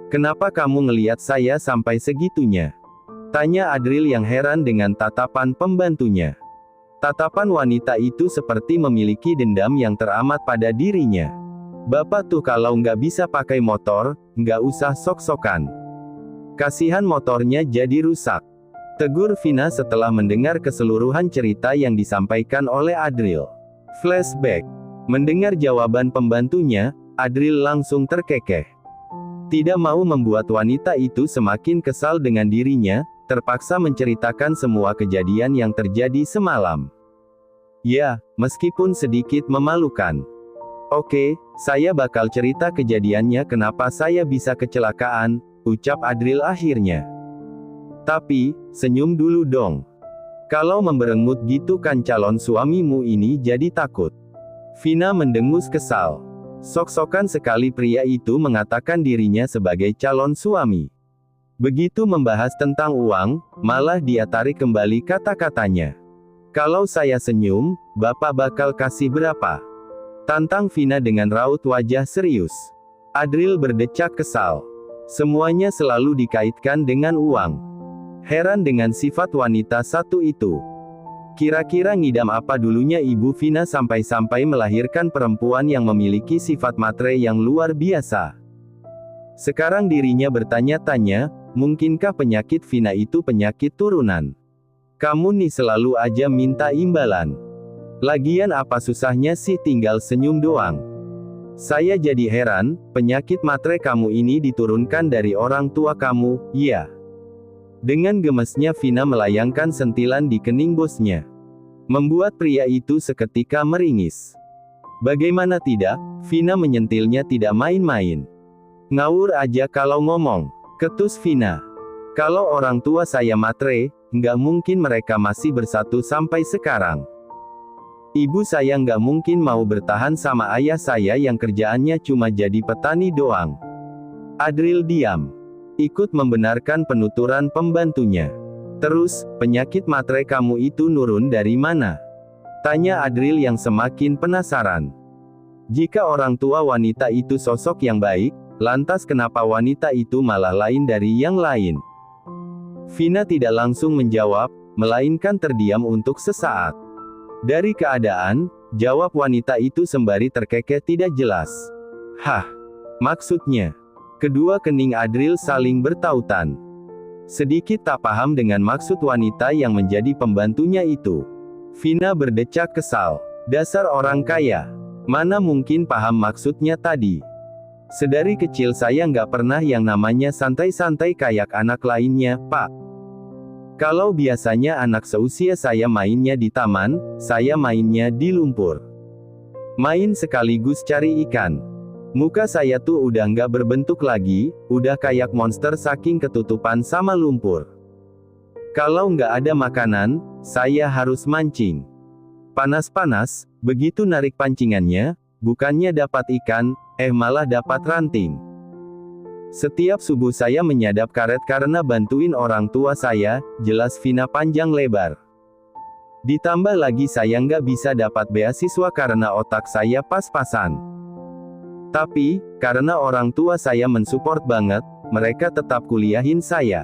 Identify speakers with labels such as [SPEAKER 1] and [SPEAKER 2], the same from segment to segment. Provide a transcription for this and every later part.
[SPEAKER 1] Kenapa kamu ngeliat saya sampai segitunya? Tanya Adril yang heran dengan tatapan pembantunya. Tatapan wanita itu seperti memiliki dendam yang teramat pada dirinya. Bapak tuh kalau nggak bisa pakai motor, nggak usah sok-sokan. Kasihan motornya jadi rusak. Tegur Vina setelah mendengar keseluruhan cerita yang disampaikan oleh Adril. Flashback. Mendengar jawaban pembantunya, Adril langsung terkekeh. Tidak mau membuat wanita itu semakin kesal dengan dirinya, terpaksa menceritakan semua kejadian yang terjadi semalam. Ya, meskipun sedikit memalukan. Oke, saya bakal cerita kejadiannya kenapa saya bisa kecelakaan, ucap Adril akhirnya. Tapi, senyum dulu dong. Kalau memberengut gitu kan calon suamimu ini jadi takut. Vina mendengus kesal. Sok-sokan sekali pria itu mengatakan dirinya sebagai calon suami. Begitu membahas tentang uang, malah dia tarik kembali kata-katanya. Kalau saya senyum, Bapak bakal kasih berapa? Tantang Vina dengan raut wajah serius. Adril berdecak kesal. Semuanya selalu dikaitkan dengan uang. Heran dengan sifat wanita satu itu. Kira-kira ngidam apa dulunya Ibu Vina sampai-sampai melahirkan perempuan yang memiliki sifat matre yang luar biasa. Sekarang dirinya bertanya-tanya, mungkinkah penyakit Vina itu penyakit turunan? Kamu nih selalu aja minta imbalan. Lagian apa susahnya sih tinggal senyum doang? Saya jadi heran, penyakit matre kamu ini diturunkan dari orang tua kamu, ya? Dengan gemesnya Vina melayangkan sentilan di kening bosnya. Membuat pria itu seketika meringis. Bagaimana tidak, Vina menyentilnya tidak main-main. Ngawur aja kalau ngomong, ketus Vina. Kalau orang tua saya matre, nggak mungkin mereka masih bersatu sampai sekarang. Ibu saya nggak mungkin mau bertahan sama ayah saya yang kerjaannya cuma jadi petani doang. Adril diam. Ikut membenarkan penuturan pembantunya. Terus, penyakit matre kamu itu nurun dari mana? Tanya Adril yang semakin penasaran. Jika orang tua wanita itu sosok yang baik, lantas kenapa wanita itu malah lain dari yang lain? Vina tidak langsung menjawab, melainkan terdiam untuk sesaat. Dari keadaan, jawab wanita itu sembari terkekeh tidak jelas. Hah? Maksudnya? Kedua kening Adril saling bertautan. Sedikit tak paham dengan maksud wanita yang menjadi pembantunya itu. Vina berdecak kesal. Dasar orang kaya. Mana mungkin paham maksudnya tadi. Sedari kecil saya nggak pernah yang namanya santai-santai kayak anak lainnya, Pak. Kalau biasanya anak seusia saya mainnya di taman, saya mainnya di lumpur. Main sekaligus cari ikan. Muka saya tuh udah nggak berbentuk lagi, udah kayak monster saking ketutupan sama lumpur. Kalau nggak ada makanan, saya harus mancing. Panas-panas, begitu narik pancingannya, bukannya dapat ikan, malah dapat ranting. Setiap subuh saya menyadap karet karena bantuin orang tua saya, jelas Vina panjang lebar. Ditambah lagi saya nggak bisa dapat beasiswa karena otak saya pas-pasan. Tapi, karena orang tua saya mensupport banget, mereka tetap kuliahin saya.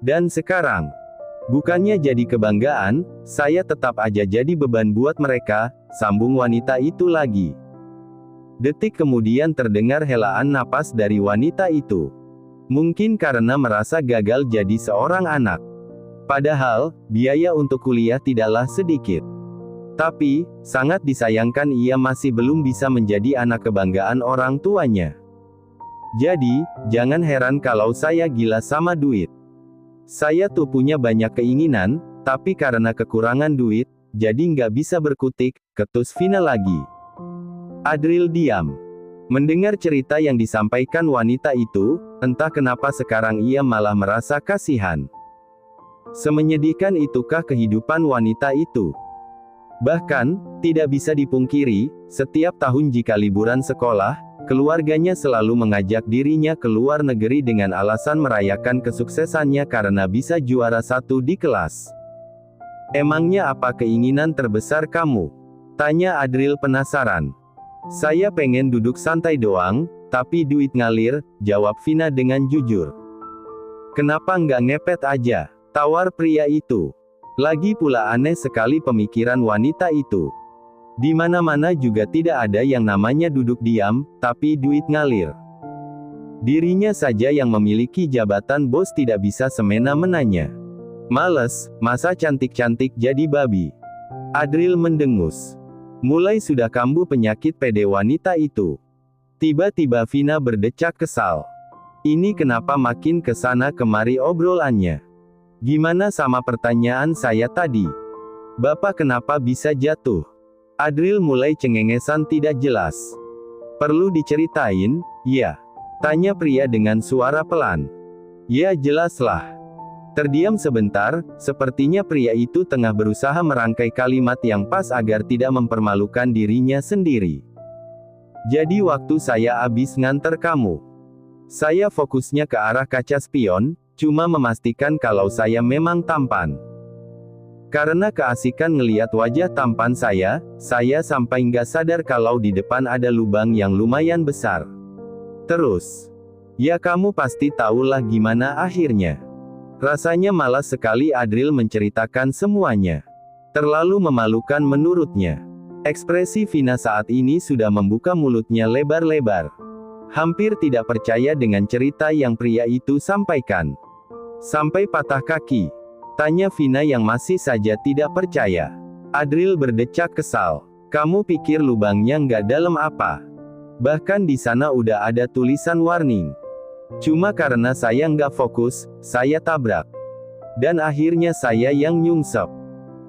[SPEAKER 1] Dan sekarang, bukannya jadi kebanggaan, saya tetap aja jadi beban buat mereka, sambung wanita itu lagi. Detik kemudian terdengar helaan napas dari wanita itu. Mungkin karena merasa gagal jadi seorang anak. Padahal, biaya untuk kuliah tidaklah sedikit. Tapi, sangat disayangkan ia masih belum bisa menjadi anak kebanggaan orang tuanya. Jadi, jangan heran kalau saya gila sama duit. Saya tuh punya banyak keinginan, tapi karena kekurangan duit, jadi nggak bisa berkutik, ketus Vina lagi. Adril diam. Mendengar cerita yang disampaikan wanita itu, entah kenapa sekarang ia malah merasa kasihan. Semenyedihkan itukah kehidupan wanita itu? Bahkan, tidak bisa dipungkiri, setiap tahun jika liburan sekolah, keluarganya selalu mengajak dirinya ke luar negeri dengan alasan merayakan kesuksesannya karena bisa juara 1 di kelas. Emangnya apa keinginan terbesar kamu? Tanya Adril penasaran. Saya pengen duduk santai doang, Tapi duit ngalir, jawab Vina dengan jujur. Kenapa nggak ngepet aja? Tawar pria itu. Lagi pula aneh sekali pemikiran wanita itu. Di mana-mana juga tidak ada yang namanya duduk diam, tapi duit ngalir. Dirinya saja yang memiliki jabatan bos tidak bisa semena-menanya. Males, masa cantik-cantik jadi babi. Adril mendengus. Mulai sudah kambuh penyakit pede wanita itu. Tiba-tiba Vina berdecak kesal. Ini kenapa makin kesana kemari obrolannya? Gimana sama pertanyaan saya tadi? Bapak kenapa bisa jatuh? Adril mulai cengengesan tidak jelas. Perlu diceritain, ya? Tanya pria dengan suara pelan. Ya jelaslah. Terdiam sebentar, sepertinya pria itu tengah berusaha merangkai kalimat yang pas agar tidak mempermalukan dirinya sendiri. Jadi waktu saya habis nganter kamu, saya fokusnya ke arah kaca spion, cuma memastikan kalau saya memang tampan. Karena keasikan ngeliat wajah tampan saya sampai nggak sadar kalau di depan ada lubang yang lumayan besar. Terus, ya kamu pasti tahulah gimana akhirnya. Rasanya malas sekali Adril menceritakan semuanya. Terlalu memalukan menurutnya. Ekspresi Vina saat ini sudah membuka mulutnya lebar-lebar. Hampir tidak percaya dengan cerita yang pria itu sampaikan. Sampai patah kaki? Tanya Vina yang masih saja tidak percaya. Adril berdecak kesal. Kamu pikir lubangnya nggak dalam apa? Bahkan di sana udah ada tulisan warning. Cuma karena saya nggak fokus, saya tabrak. Dan akhirnya saya yang nyungsep.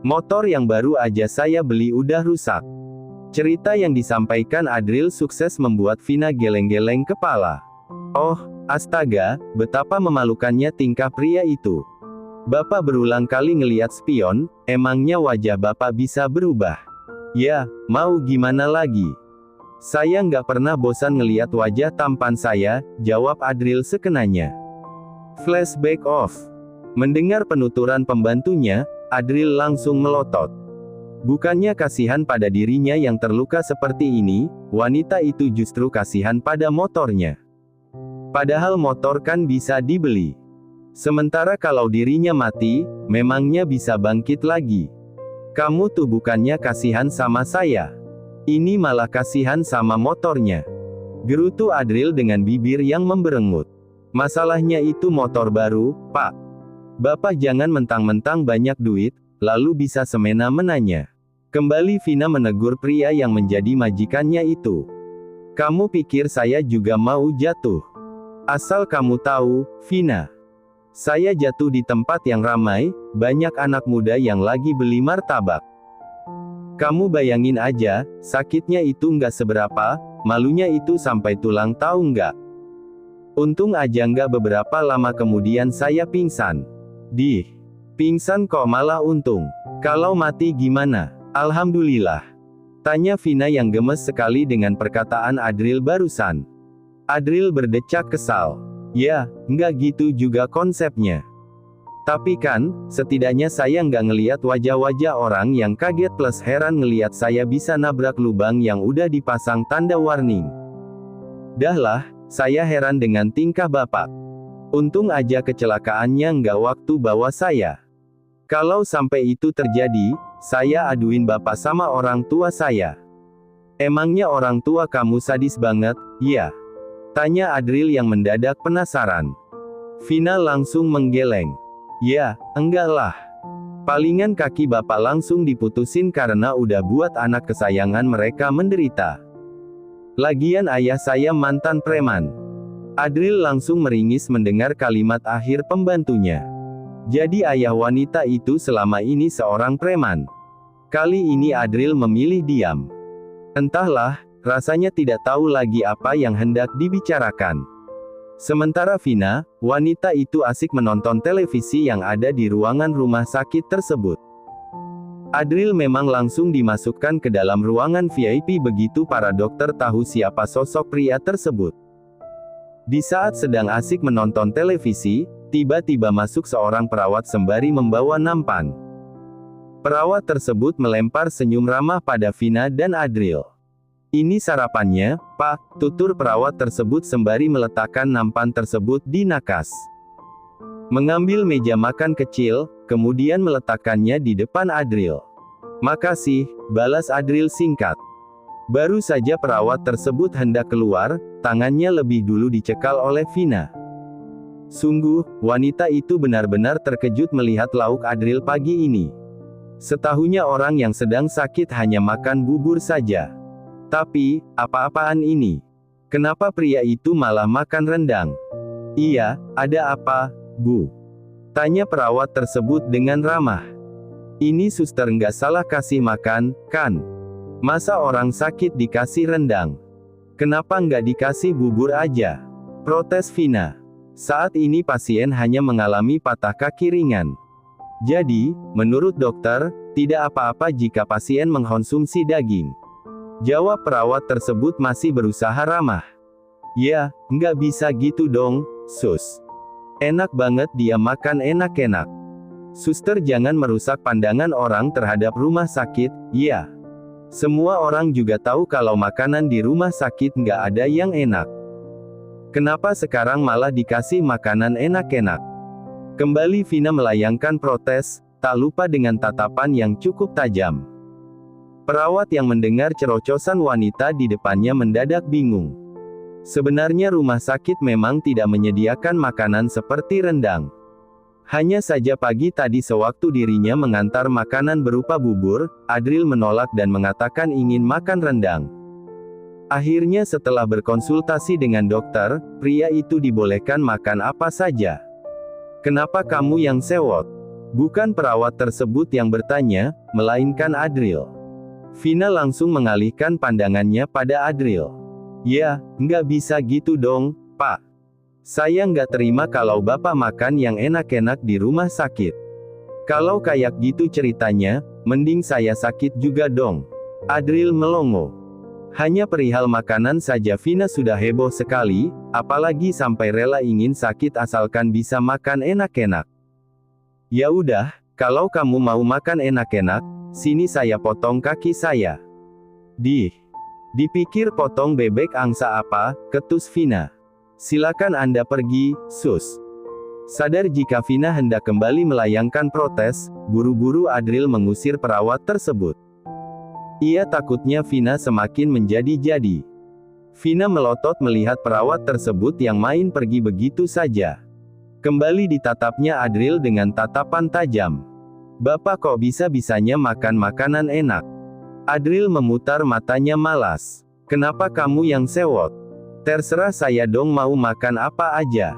[SPEAKER 1] Motor yang baru aja saya beli udah rusak. Cerita yang disampaikan Adril sukses membuat Vina geleng-geleng kepala. Oh, astaga, betapa memalukannya tingkah pria itu. Bapak berulang kali ngeliat spion, emangnya wajah Bapak bisa berubah? Ya, mau gimana lagi? Saya nggak pernah bosan ngeliat wajah tampan saya, jawab Adril sekenanya. Flashback off. Mendengar penuturan pembantunya, Adril langsung melotot. Bukannya kasihan pada dirinya yang terluka seperti ini, wanita itu justru kasihan pada motornya. Padahal motor kan bisa dibeli. Sementara kalau dirinya mati, memangnya bisa bangkit lagi. Kamu tuh bukannya kasihan sama saya. Ini malah kasihan sama motornya. Gerutu Adril dengan bibir yang memberengut. Masalahnya itu motor baru, Pak. Bapak jangan mentang-mentang banyak duit, lalu bisa semena-menanya. Kembali Vina menegur pria yang menjadi majikannya itu. Kamu pikir saya juga mau jatuh? Asal kamu tahu, Vina. Saya jatuh di tempat yang ramai, banyak anak muda yang lagi beli martabak. Kamu bayangin aja, sakitnya itu nggak seberapa, malunya itu sampai tulang tahu nggak? Untung aja nggak beberapa lama kemudian saya pingsan. Pingsan kok malah untung. Kalau mati gimana? Alhamdulillah. Tanya Vina yang gemes sekali dengan perkataan Adril barusan. Adril berdecak kesal. Ya, nggak gitu juga konsepnya. Tapi kan, setidaknya saya nggak ngeliat wajah-wajah orang yang kaget plus heran ngeliat saya bisa nabrak lubang yang udah dipasang tanda warning. Dahlah, saya heran dengan tingkah Bapak. Untung aja kecelakaannya nggak waktu bawa saya. Kalau sampai itu terjadi, saya aduin Bapak sama orang tua saya. Emangnya orang tua kamu sadis banget, ya? Tanya Adril yang mendadak penasaran. Vina langsung menggeleng. Ya, enggak lah. Palingan kaki Bapak langsung diputusin karena udah buat anak kesayangan mereka menderita. Lagian ayah saya mantan preman. Adril langsung meringis mendengar kalimat akhir pembantunya. Jadi ayah wanita itu selama ini seorang preman. Kali ini Adril memilih diam. Entahlah, rasanya tidak tahu lagi apa yang hendak dibicarakan. Sementara Vina, wanita itu asik menonton televisi yang ada di ruangan rumah sakit tersebut. Adril memang langsung dimasukkan ke dalam ruangan VIP begitu para dokter tahu siapa sosok pria tersebut. Di saat sedang asik menonton televisi, tiba-tiba masuk seorang perawat sembari membawa nampan. Perawat tersebut melempar senyum ramah pada Vina dan Adril. Ini sarapannya, Pak, tutur perawat tersebut sembari meletakkan nampan tersebut di nakas. Mengambil meja makan kecil, kemudian meletakkannya di depan Adril. Makasih, balas Adril singkat. Baru saja perawat tersebut hendak keluar, tangannya lebih dulu dicekal oleh Vina. Sungguh, wanita itu benar-benar terkejut melihat lauk Adril pagi ini. Setahunya orang yang sedang sakit hanya makan bubur saja. Tapi, apa-apaan ini? Kenapa pria itu malah makan rendang? Iya, ada apa, Bu? Tanya perawat tersebut dengan ramah. Ini suster nggak salah kasih makan, kan? Masa orang sakit dikasih rendang? Kenapa nggak dikasih bubur aja? Protes Vina. Saat ini pasien hanya mengalami patah kaki ringan. Jadi, menurut dokter, tidak apa-apa jika pasien mengkonsumsi daging. Jawab perawat tersebut masih berusaha ramah. Ya, nggak bisa gitu dong, sus. Enak banget dia makan enak-enak. Suster jangan merusak pandangan orang terhadap rumah sakit, ya. Semua orang juga tahu kalau makanan di rumah sakit nggak ada yang enak. Kenapa sekarang malah dikasih makanan enak-enak? Kembali Vina melayangkan protes, tak lupa dengan tatapan yang cukup tajam. Perawat yang mendengar cerocosan wanita di depannya mendadak bingung. Sebenarnya rumah sakit memang tidak menyediakan makanan seperti rendang. Hanya saja pagi tadi sewaktu dirinya mengantar makanan berupa bubur, Adril menolak dan mengatakan ingin makan rendang. Akhirnya setelah berkonsultasi dengan dokter, pria itu dibolehkan makan apa saja. Kenapa kamu yang sewot? Bukan perawat tersebut yang bertanya, melainkan Adril. Vina langsung mengalihkan pandangannya pada Adril. Ya, nggak bisa gitu dong, Pak. Saya nggak terima kalau Bapak makan yang enak-enak di rumah sakit. Kalau kayak gitu ceritanya, mending saya sakit juga dong. Adril melongo. Hanya perihal makanan saja Vina sudah heboh sekali, apalagi sampai rela ingin sakit asalkan bisa makan enak-enak. Ya udah, kalau kamu mau makan enak-enak, sini saya potong kaki saya. Dipikir potong bebek angsa apa, ketus Vina. Silakan Anda pergi, sus. Sadar jika Vina hendak kembali melayangkan protes, buru-buru Adril mengusir perawat tersebut. Ia takutnya Vina semakin menjadi-jadi. Vina melotot melihat perawat tersebut yang main pergi begitu saja. Kembali ditatapnya Adril dengan tatapan tajam. Bapak kok bisa-bisanya makan makanan enak? Adril memutar matanya malas. Kenapa kamu yang sewot? Terserah saya dong mau makan apa aja.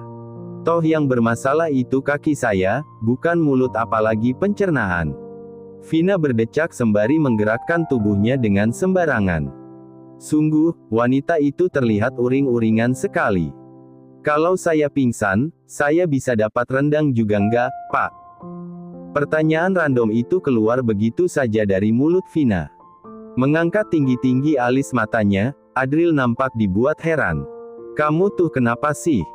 [SPEAKER 1] Toh yang bermasalah itu kaki saya, bukan mulut apalagi pencernaan. Vina berdecak sembari menggerakkan tubuhnya dengan sembarangan. Sungguh, wanita itu terlihat uring-uringan sekali. Kalau saya pingsan, saya bisa dapat rendang juga nggak, Pak? Pertanyaan random itu keluar begitu saja dari mulut Vina. Mengangkat tinggi-tinggi alis matanya, Adril nampak dibuat heran. Kamu tuh kenapa sih?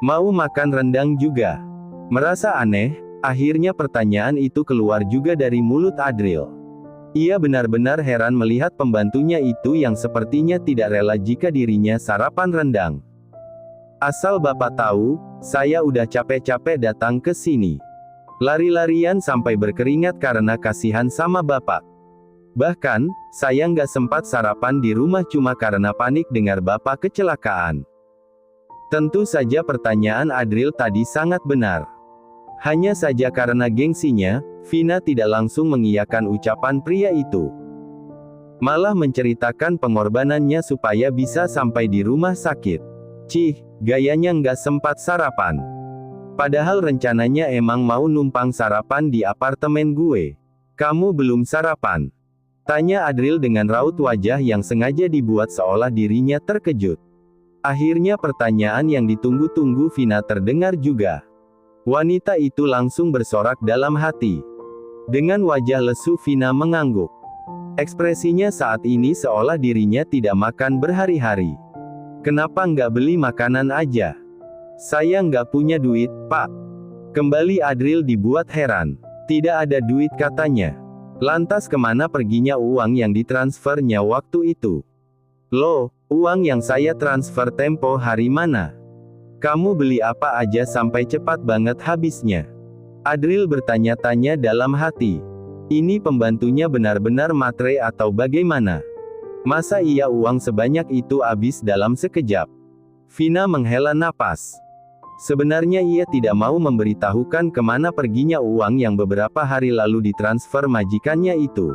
[SPEAKER 1] Mau makan rendang juga? Merasa aneh, akhirnya pertanyaan itu keluar juga dari mulut Adril. Ia benar-benar heran melihat pembantunya itu yang sepertinya tidak rela jika dirinya sarapan rendang. Asal Bapak tahu, saya udah capek-capek datang ke sini. Lari-larian sampai berkeringat karena kasihan sama Bapak. Bahkan, saya nggak sempat sarapan di rumah cuma karena panik dengar Bapak kecelakaan. Tentu saja pertanyaan Adril tadi sangat benar. Hanya saja karena gengsinya, Vina tidak langsung mengiyakan ucapan pria itu. Malah menceritakan pengorbanannya supaya bisa sampai di rumah sakit. Cih, gayanya nggak sempat sarapan. Padahal rencananya emang mau numpang sarapan di apartemen gue. Kamu belum sarapan? Tanya Adril dengan raut wajah yang sengaja dibuat seolah dirinya terkejut. Akhirnya pertanyaan yang ditunggu-tunggu Vina terdengar juga. Wanita itu langsung bersorak dalam hati. Dengan wajah lesu Vina mengangguk. Ekspresinya saat ini seolah dirinya tidak makan berhari-hari. Kenapa nggak beli makanan aja? Saya nggak punya duit, Pak. Kembali Adril dibuat heran. Tidak ada duit katanya. Lantas kemana perginya uang yang ditransfernya waktu itu? Loh, uang yang saya transfer tempo hari mana? Kamu beli apa aja sampai cepat banget habisnya? Adril bertanya-tanya dalam hati. Ini pembantunya benar-benar matre atau bagaimana? Masa iya uang sebanyak itu habis dalam sekejap? Vina menghela napas. Sebenarnya ia tidak mau memberitahukan kemana perginya uang yang beberapa hari lalu ditransfer majikannya itu.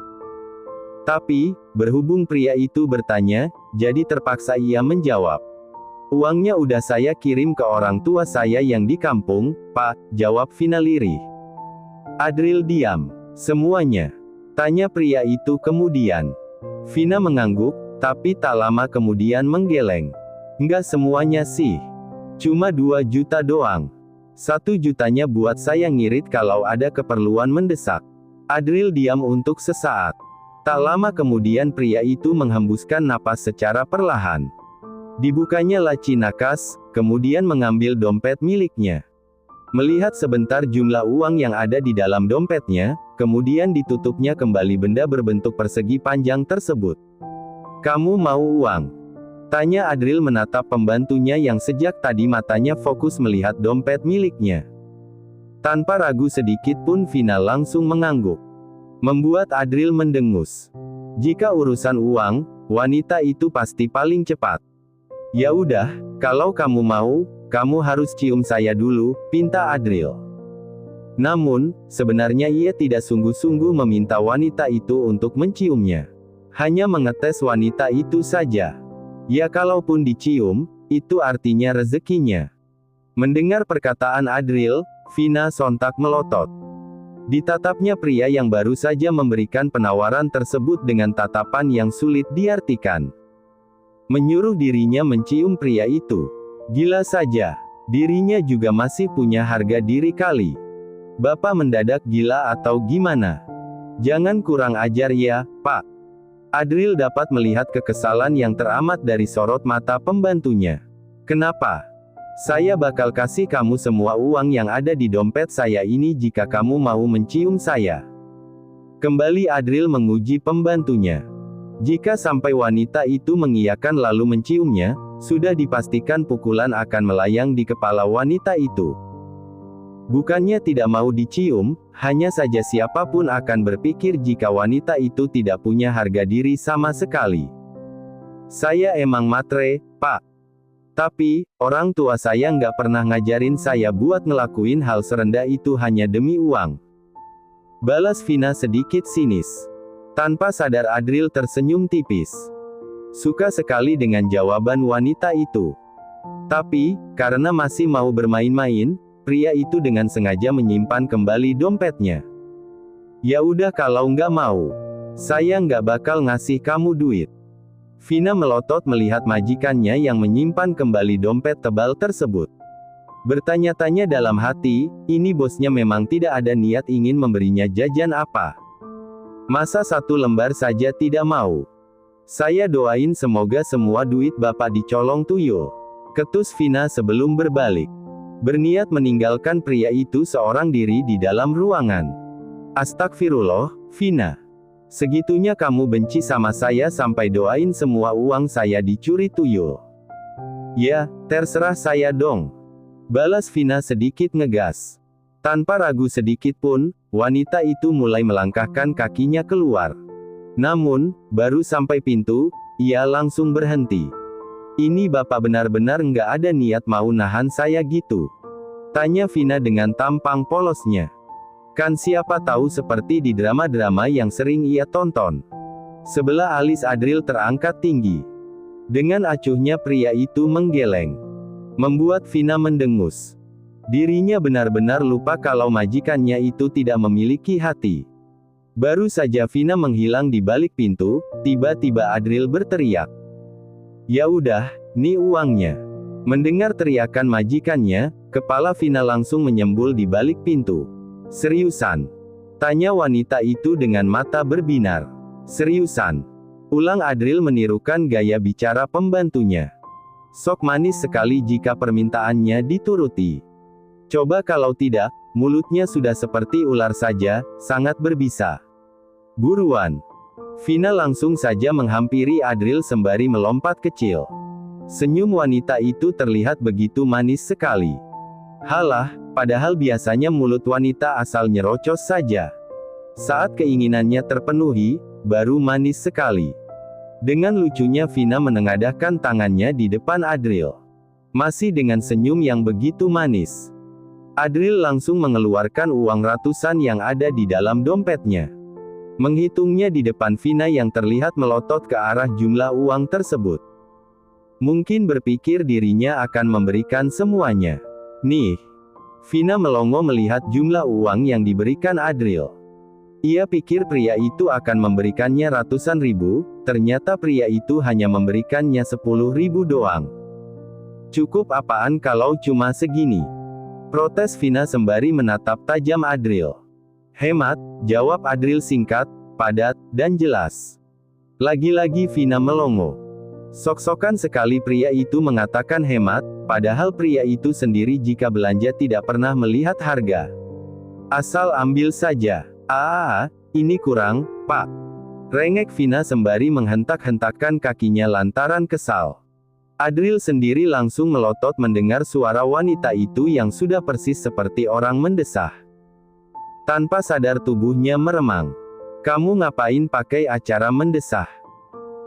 [SPEAKER 1] Tapi, berhubung pria itu bertanya, jadi terpaksa ia menjawab. Uangnya udah saya kirim ke orang tua saya yang di kampung, Pak, jawab Vina lirih. Adril diam. Semuanya? Tanya pria itu kemudian. Vina mengangguk, tapi tak lama kemudian menggeleng. Enggak semuanya sih. Cuma 2 juta doang. 1 jutanya buat saya ngirit kalau ada keperluan mendesak. Adril diam untuk sesaat. Tak lama kemudian pria itu menghembuskan napas secara perlahan. Dibukanya laci nakas, kemudian mengambil dompet miliknya. Melihat sebentar jumlah uang yang ada di dalam dompetnya, kemudian ditutupnya kembali benda berbentuk persegi panjang tersebut. Kamu mau uang? Tanya Adril menatap pembantunya yang sejak tadi matanya fokus melihat dompet miliknya. Tanpa ragu sedikit pun Vina langsung mengangguk. Membuat Adril mendengus. Jika urusan uang, wanita itu pasti paling cepat. Ya udah, kalau kamu mau, kamu harus cium saya dulu, pinta Adril. Namun, sebenarnya ia tidak sungguh-sungguh meminta wanita itu untuk menciumnya. Hanya mengetes wanita itu saja. Ya kalaupun dicium, itu artinya rezekinya. Mendengar perkataan Adril, Vina sontak melotot. Ditatapnya pria yang baru saja memberikan penawaran tersebut dengan tatapan yang sulit diartikan. Menyuruh dirinya mencium pria itu. Gila saja. Dirinya juga masih punya harga diri kali. Bapak mendadak gila atau gimana? Jangan kurang ajar ya, Pak. Adril dapat melihat kekesalan yang teramat dari sorot mata pembantunya. Kenapa? Saya bakal kasih kamu semua uang yang ada di dompet saya ini jika kamu mau mencium saya. Kembali Adril menguji pembantunya. Jika sampai wanita itu mengiyakan lalu menciumnya, sudah dipastikan pukulan akan melayang di kepala wanita itu. Bukannya tidak mau dicium, hanya saja siapapun akan berpikir jika wanita itu tidak punya harga diri sama sekali. Saya emang matre, Pak. Tapi, orang tua saya nggak pernah ngajarin saya buat ngelakuin hal serendah itu hanya demi uang. Balas Vina sedikit sinis. Tanpa sadar Adril tersenyum tipis. Suka sekali dengan jawaban wanita itu. Tapi, karena masih mau bermain-main, pria itu dengan sengaja menyimpan kembali dompetnya. Ya udah kalau nggak mau, saya nggak bakal ngasih kamu duit. Vina melotot melihat majikannya yang menyimpan kembali dompet tebal tersebut. Bertanya-tanya dalam hati, ini bosnya memang tidak ada niat ingin memberinya jajan apa. Masa 1 lembar saja tidak mau? Saya doain semoga semua duit bapak dicolong tuyul. Ketus Vina sebelum berbalik. Berniat meninggalkan pria itu seorang diri di dalam ruangan. Astagfirullah, Vina. Segitunya kamu benci sama saya sampai doain semua uang saya dicuri tuyul. Ya, terserah saya dong. Balas Vina sedikit ngegas. Tanpa ragu sedikit pun, wanita itu mulai melangkahkan kakinya keluar. Namun, baru sampai pintu, ia langsung berhenti. Ini bapak benar-benar nggak ada niat mau nahan saya gitu? Tanya Vina dengan tampang polosnya. Kan siapa tahu seperti di drama-drama yang sering ia tonton. Sebelah alis Adril terangkat tinggi. Dengan acuhnya pria itu menggeleng. Membuat Vina mendengus. Dirinya benar-benar lupa kalau majikannya itu tidak memiliki hati. Baru saja Vina menghilang di balik pintu, tiba-tiba Adril berteriak. Ya udah, nih uangnya. Mendengar teriakan majikannya, kepala Vina langsung menyembul di balik pintu. Seriusan? Tanya wanita itu dengan mata berbinar. Seriusan? Ulang Adril menirukan gaya bicara pembantunya. Sok manis sekali jika permintaannya dituruti. Coba kalau tidak, mulutnya sudah seperti ular saja, sangat berbisa. Buruan. Vina langsung saja menghampiri Adril sembari melompat kecil. Senyum wanita itu terlihat begitu manis sekali. Halah, padahal biasanya mulut wanita asal nyerocos saja. Saat keinginannya terpenuhi, baru manis sekali. Dengan lucunya Vina menengadahkan tangannya di depan Adril. Masih dengan senyum yang begitu manis. Adril langsung mengeluarkan uang ratusan yang ada di dalam dompetnya. Menghitungnya di depan Vina yang terlihat melotot ke arah jumlah uang tersebut. Mungkin berpikir dirinya akan memberikan semuanya. Nih. Vina melongo melihat jumlah uang yang diberikan Adril. Ia pikir pria itu akan memberikannya ratusan ribu, ternyata pria itu hanya memberikannya 10.000 doang. Cukup apaan kalau cuma segini? Protes Vina sembari menatap tajam Adril. Hemat, jawab Adril singkat, padat, dan jelas. Lagi-lagi Vina melongo. Sok-sokan sekali pria itu mengatakan hemat, padahal pria itu sendiri jika belanja tidak pernah melihat harga. Asal ambil saja. Ini kurang, Pak. Rengek Vina sembari menghentak-hentakkan kakinya lantaran kesal. Adril sendiri langsung melotot mendengar suara wanita itu yang sudah persis seperti orang mendesah. Tanpa sadar tubuhnya meremang. Kamu ngapain pakai acara mendesah?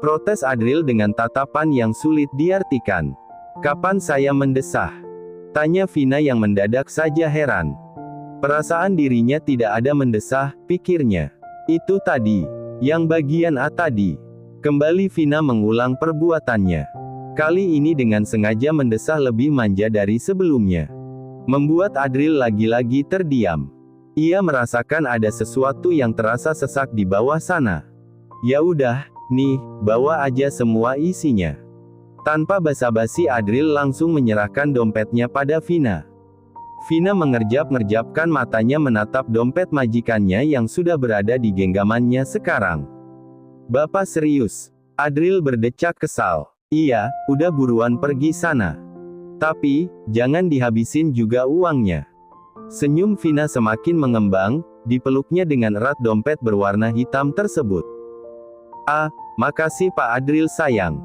[SPEAKER 1] Protes Adril dengan tatapan yang sulit diartikan. Kapan saya mendesah? Tanya Vina yang mendadak saja heran. Perasaan dirinya tidak ada mendesah, pikirnya. Itu tadi. Yang bagian A tadi. Kembali Vina mengulang perbuatannya. Kali ini dengan sengaja mendesah lebih manja dari sebelumnya. Membuat Adril lagi-lagi terdiam. Ia merasakan ada sesuatu yang terasa sesak di bawah sana. Ya udah, nih, bawa aja semua isinya. Tanpa basa-basi Adril langsung menyerahkan dompetnya pada Vina. Vina mengerjap-ngerjapkan matanya menatap dompet majikannya yang sudah berada di genggamannya sekarang. Bapak serius? Adril berdecak kesal. Iya, udah buruan pergi sana. Tapi, jangan dihabisin juga uangnya. Senyum Vina semakin mengembang, dipeluknya dengan erat dompet berwarna hitam tersebut. Makasih Pak Adril sayang.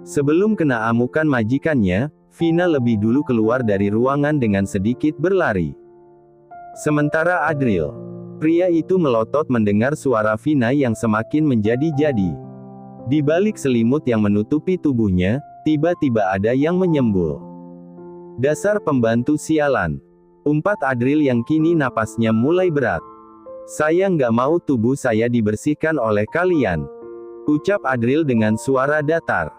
[SPEAKER 1] Sebelum kena amukan majikannya, Vina lebih dulu keluar dari ruangan dengan sedikit berlari. Sementara Adril, pria itu melotot mendengar suara Vina yang semakin menjadi-jadi. Di balik selimut yang menutupi tubuhnya, tiba-tiba ada yang menyembul. Dasar pembantu sialan. Umpat Adril yang kini napasnya mulai berat. Saya nggak mau tubuh saya dibersihkan oleh kalian. Ucap Adril dengan suara datar.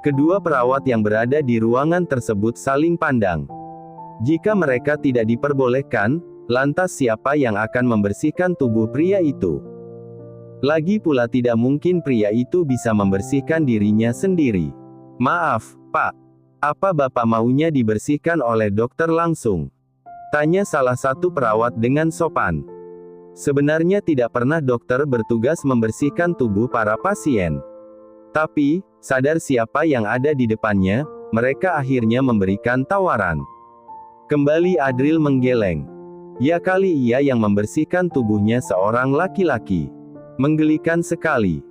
[SPEAKER 1] Kedua perawat yang berada di ruangan tersebut saling pandang. Jika mereka tidak diperbolehkan, lantas siapa yang akan membersihkan tubuh pria itu? Lagi pula tidak mungkin pria itu bisa membersihkan dirinya sendiri. Maaf, Pak. Apa Bapak maunya dibersihkan oleh dokter langsung? Tanya salah satu perawat dengan sopan. Sebenarnya tidak pernah dokter bertugas membersihkan tubuh para pasien. Tapi, sadar siapa yang ada di depannya, mereka akhirnya memberikan tawaran. Kembali Adril menggeleng. Ya kali ia yang membersihkan tubuhnya seorang laki-laki. Menggelikan sekali.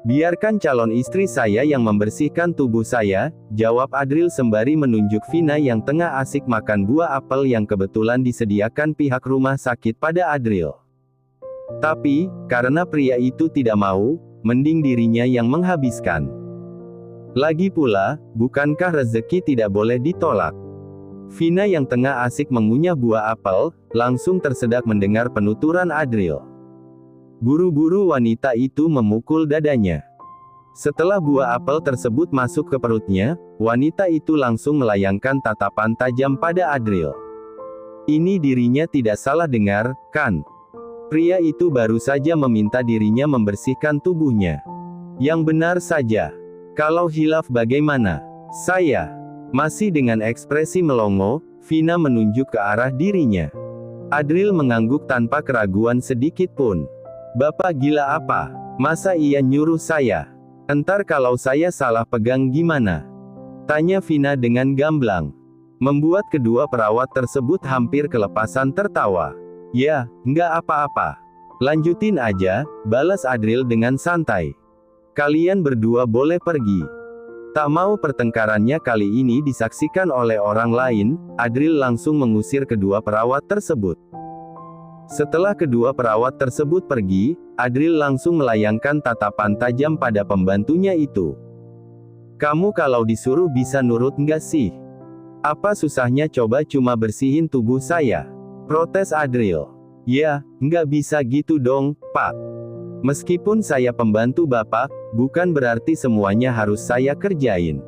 [SPEAKER 1] Biarkan calon istri saya yang membersihkan tubuh saya, jawab Adril sembari menunjuk Vina yang tengah asik makan buah apel yang kebetulan disediakan pihak rumah sakit pada Adril. Tapi, karena pria itu tidak mau, mending dirinya yang menghabiskan. Lagi pula, bukankah rezeki tidak boleh ditolak? Vina yang tengah asik mengunyah buah apel, langsung tersedak mendengar penuturan Adril. Buru-buru wanita itu memukul dadanya. Setelah buah apel tersebut masuk ke perutnya, wanita itu langsung melayangkan tatapan tajam pada Adril. Ini dirinya tidak salah dengar, kan? Pria itu baru saja meminta dirinya membersihkan tubuhnya. Yang benar saja. Kalau hilaf bagaimana? Saya. Masih dengan ekspresi melongo, Vina menunjuk ke arah dirinya. Adril mengangguk tanpa keraguan sedikit pun. Bapak gila apa? Masa ia nyuruh saya? Entar kalau saya salah pegang gimana? Tanya Vina dengan gamblang. Membuat kedua perawat tersebut hampir kelepasan tertawa. Ya, nggak apa-apa. Lanjutin aja, balas Adril dengan santai. Kalian berdua boleh pergi. Tak mau pertengkarannya kali ini disaksikan oleh orang lain, Adril langsung mengusir kedua perawat tersebut. Setelah kedua perawat tersebut pergi, Adril langsung melayangkan tatapan tajam pada pembantunya itu. Kamu kalau disuruh bisa nurut nggak sih? Apa susahnya coba cuma bersihin tubuh saya? Protes Adril. Ya, nggak bisa gitu dong, Pak. Meskipun saya pembantu Bapak, bukan berarti semuanya harus saya kerjain.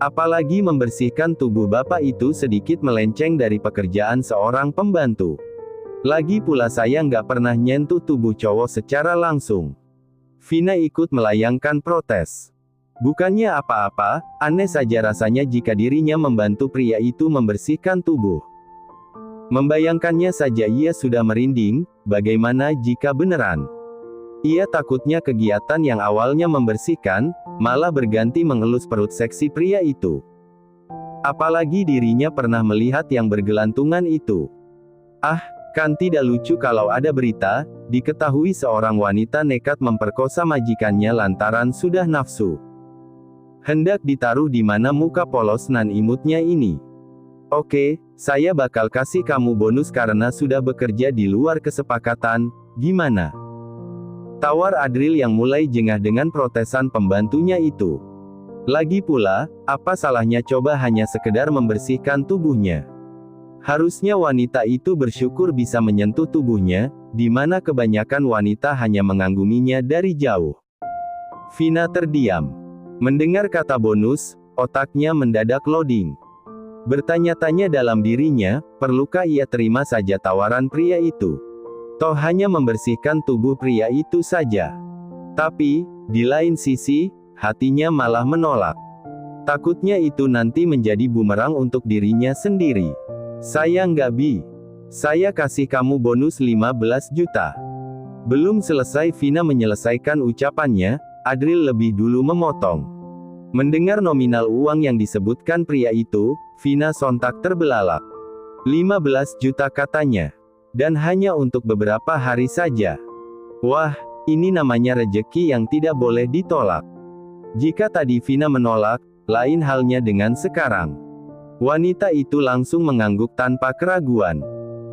[SPEAKER 1] Apalagi membersihkan tubuh Bapak itu sedikit melenceng dari pekerjaan seorang pembantu. Lagi pula saya nggak pernah nyentuh tubuh cowok secara langsung. Vina ikut melayangkan protes. Bukannya apa-apa, aneh saja rasanya jika dirinya membantu pria itu membersihkan tubuh. Membayangkannya saja ia sudah merinding, bagaimana jika beneran? Ia takutnya kegiatan yang awalnya membersihkan, malah berganti mengelus perut seksi pria itu. Apalagi dirinya pernah melihat yang bergelantungan itu. Ah, kan tidak lucu kalau ada berita, diketahui seorang wanita nekat memperkosa majikannya lantaran sudah nafsu. Hendak ditaruh di mana muka polos nan imutnya ini. Oke, saya bakal kasih kamu bonus karena sudah bekerja di luar kesepakatan, gimana? Tawar Adril yang mulai jengah dengan protesan pembantunya itu. Lagi pula, apa salahnya coba hanya sekedar membersihkan tubuhnya? Harusnya wanita itu bersyukur bisa menyentuh tubuhnya, di mana kebanyakan wanita hanya mengagumi-nya dari jauh. Vina terdiam. Mendengar kata bonus, otaknya mendadak loading. Bertanya-tanya dalam dirinya, perlukah ia terima saja tawaran pria itu? Toh hanya membersihkan tubuh pria itu saja. Tapi, di lain sisi, hatinya malah menolak. Takutnya itu nanti menjadi bumerang untuk dirinya sendiri. Saya nggak bi. Saya kasih kamu bonus 15 juta. Belum selesai Vina menyelesaikan ucapannya, Adril lebih dulu memotong. Mendengar nominal uang yang disebutkan pria itu, Vina sontak terbelalak. 15 juta katanya. Dan hanya untuk beberapa hari saja. Wah, ini namanya rejeki yang tidak boleh ditolak. Jika tadi Vina menolak, lain halnya dengan sekarang. Wanita itu langsung mengangguk tanpa keraguan.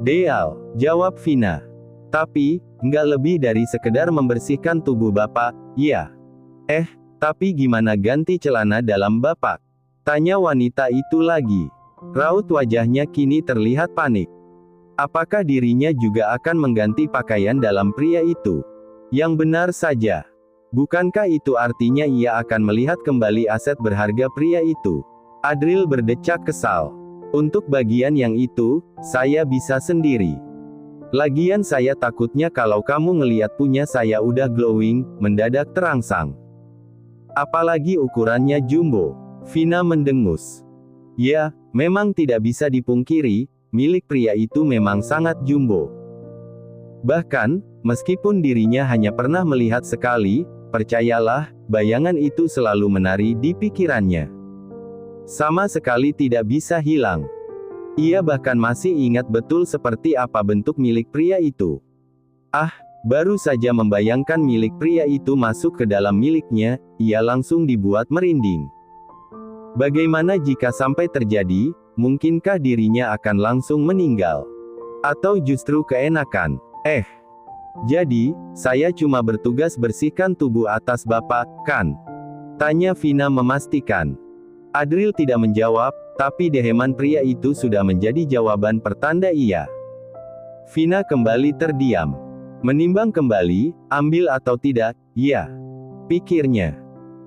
[SPEAKER 1] Deal, jawab Vina. Tapi, nggak lebih dari sekedar membersihkan tubuh Bapak, ya. Tapi gimana ganti celana dalam Bapak? Tanya wanita itu lagi. Raut wajahnya kini terlihat panik. Apakah dirinya juga akan mengganti pakaian dalam pria itu? Yang benar saja. Bukankah itu artinya ia akan melihat kembali aset berharga pria itu? Adril berdecak kesal. Untuk bagian yang itu, saya bisa sendiri. Lagian saya takutnya kalau kamu ngeliat punya saya udah glowing, mendadak terangsang. Apalagi ukurannya jumbo. Vina mendengus. Ya, memang tidak bisa dipungkiri, milik pria itu memang sangat jumbo. Bahkan, meskipun dirinya hanya pernah melihat sekali, percayalah, bayangan itu selalu menari di pikirannya. Sama sekali tidak bisa hilang. Ia bahkan masih ingat betul seperti apa bentuk milik pria itu. Baru saja membayangkan milik pria itu masuk ke dalam miliknya, ia langsung dibuat merinding. Bagaimana jika sampai terjadi, mungkinkah dirinya akan langsung meninggal? Atau justru keenakan? Jadi, saya cuma bertugas bersihkan tubuh atas Bapak, kan? Tanya Vina memastikan. Adril tidak menjawab, tapi deheman pria itu sudah menjadi jawaban pertanda iya. Vina kembali terdiam. Menimbang kembali, ambil atau tidak, ya, pikirnya.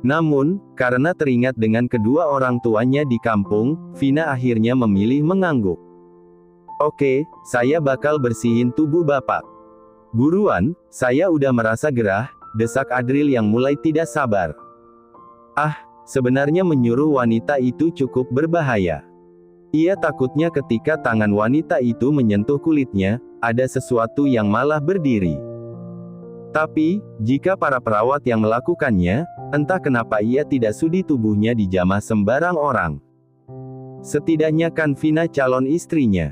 [SPEAKER 1] Namun, karena teringat dengan kedua orang tuanya di kampung, Vina akhirnya memilih mengangguk. Oke, saya bakal bersihin tubuh Bapak. Buruan, saya udah merasa gerah, desak Adril yang mulai tidak sabar. Sebenarnya menyuruh wanita itu cukup berbahaya. Ia takutnya ketika tangan wanita itu menyentuh kulitnya, ada sesuatu yang malah berdiri. Tapi, jika para perawat yang melakukannya, entah kenapa ia tidak sudi tubuhnya dijamah sembarang orang. Setidaknya kan Vina calon istrinya.